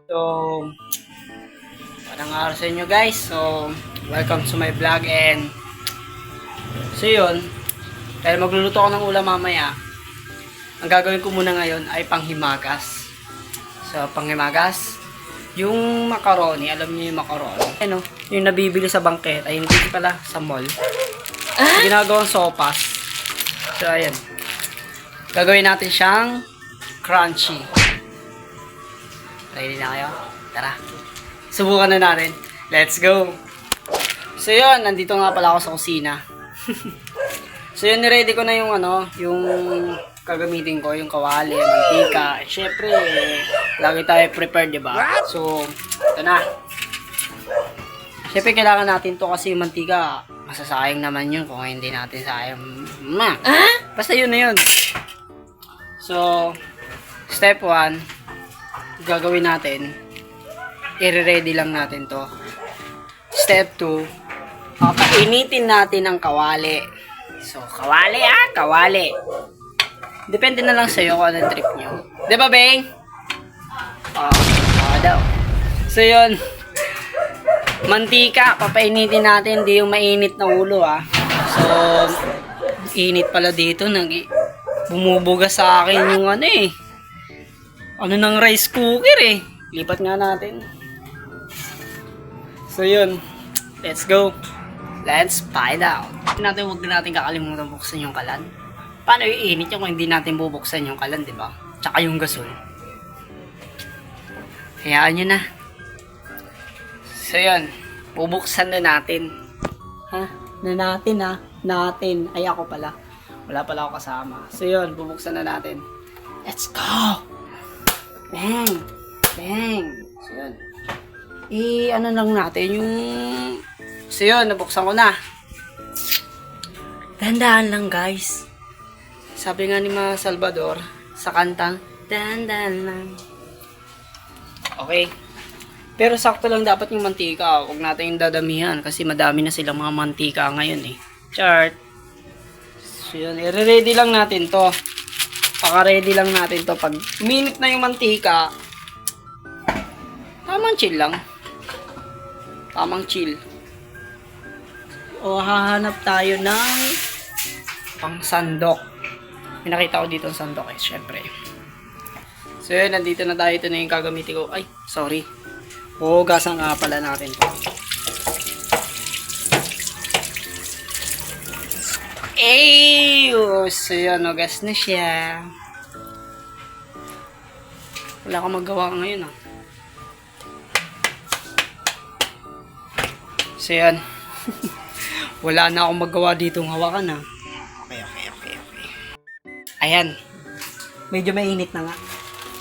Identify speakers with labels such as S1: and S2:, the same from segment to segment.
S1: So, parang araw sa inyo guys. So, welcome to my vlog and so yun, dahil magluluto ako ng ulam mamaya, ang gagawin ko muna ngayon ay panghimagas. So, panghimagas, yung macaroni, alam niyo yung macaroni. Ano, yung nabibili sa bangketa, ay hindi pala sa mall. Ginagawang sopas. So, ayan. Gagawin natin siyang crunchy. Ready na kayo? Tara. Subukan na natin. Let's go! So yun, nandito nga pala ako sa kusina. So yun, niready ko na yung yung gagamitin ko, yung kawali, mantika. At syempre, lagi tayo prepared, diba? So, ito na. Syempre, kailangan natin to kasi yung mantika, masasayang naman yun kung hindi natin sayang. Basta yun na yun. So, step 1, gagawin natin, i-ready lang natin to. Step 2, papainitin natin ang kawali. So, kawali kawali. Depende na lang sa'yo kung anong trip nyo. Diba, Beng? Daw. So, yun. Mantika, papainitin natin, di yung mainit na ulo, So, init pala dito, bumubuga sa akin yung ng rice cooker lipat nga natin. So yun, let's go, let's find out. Huwag natin kakalimutan buksan yung kalan. Paano iinit yung kung hindi natin bubuksan yung kalan, diba? Tsaka yung gasol. Hayaan nyo na. So yun, bubuksan na natin. Natin. Ay, ako pala. Wala pala ako kasama. So yun, bubuksan na natin. Let's go! Bang! Bang! So yun. Lang natin yung... So yun, nabuksan ko na. Dahan-dahan lang, guys. Sabi nga ni Ma Salvador sa kantang, dahan-dahan lang. Okay. Pero sakto lang dapat yung mantika. Huwag natin yung dadamihan kasi madami na silang mga mantika ngayon Chart. So yun, i-ready lang natin to. Paka-ready lang natin to. Pag minute na yung mantika, tamang chill lang. Tamang chill. O hahanap tayo ng pang sandok. May nakita ko dito ang sandok syempre. So yun, nandito na tayo. Ito na yung gagamitin ko. Ay, sorry. Hugasan nga pala natin to. So yun, hugas na siya. Wala akong magawa ngayon So yan. Wala na akong magawa dito ng hawakan Okay. Ayan. Medyo mainit na nga.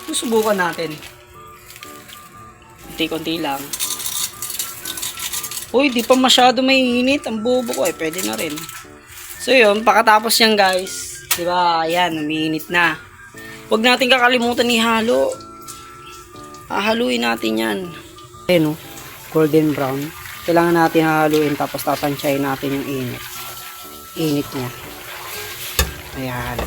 S1: Susubukan natin. Kunti-kunti lang. Uy, di pa masyado mainit. Ang bobo ko pwede na rin. So yun, pagkatapos yan guys. Diba, ayan, umiinit na. Huwag natin kakalimutan ihalo. Hahaluin natin yan. Ayan golden brown. Kailangan natin hahaluin tapos tatansyahin natin yung init. Init niya. Ayan.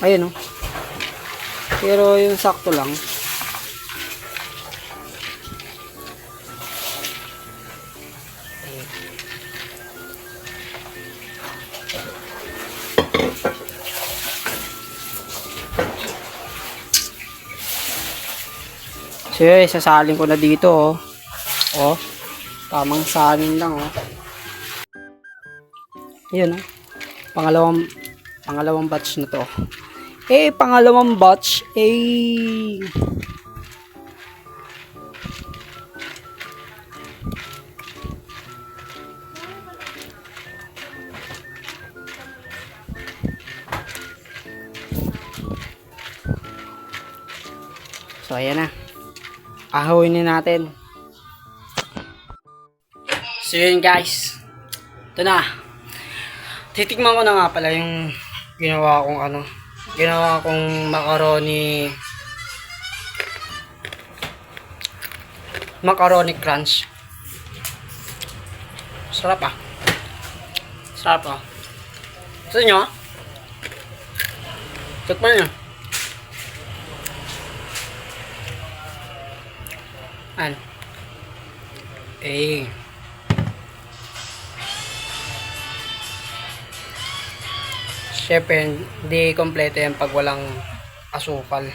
S1: Ayan Pero yung sakto lang. So yun, sasalin ko na dito tamang salin lang yun pangalawang batch na to pangalawang batch so ayan na. Ahawin natin. So yun guys. Ito na. Titikman ko na nga pala yung ginawa kong macaroni crunch. Sarap Sarap Gusto nyo? Tikman niyo. An. Eh. Siyempre, hindi kompleto yan pag walang asukal.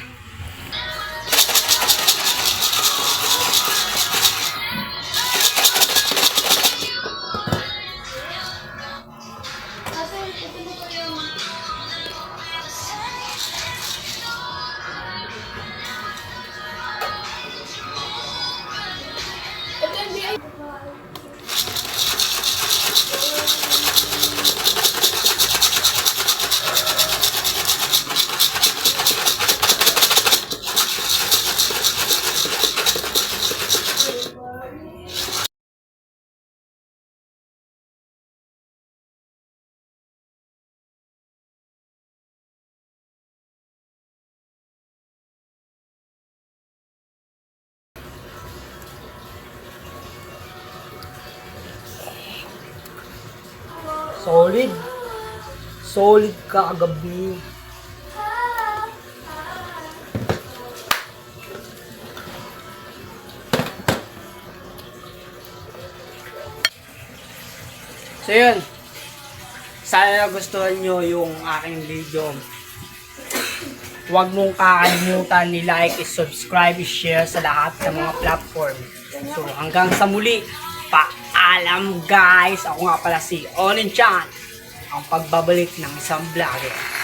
S1: Solid. Solid kagabi. So yun. Sana nagustuhan nyo yung aking video. Huwag mong kakalimutan ni-like, i-subscribe, i-share sa lahat ng mga platform. So hanggang sa muli. Paalam guys! Ako nga pala si Onin Chan, ang pagbabalik ng isang vlogger.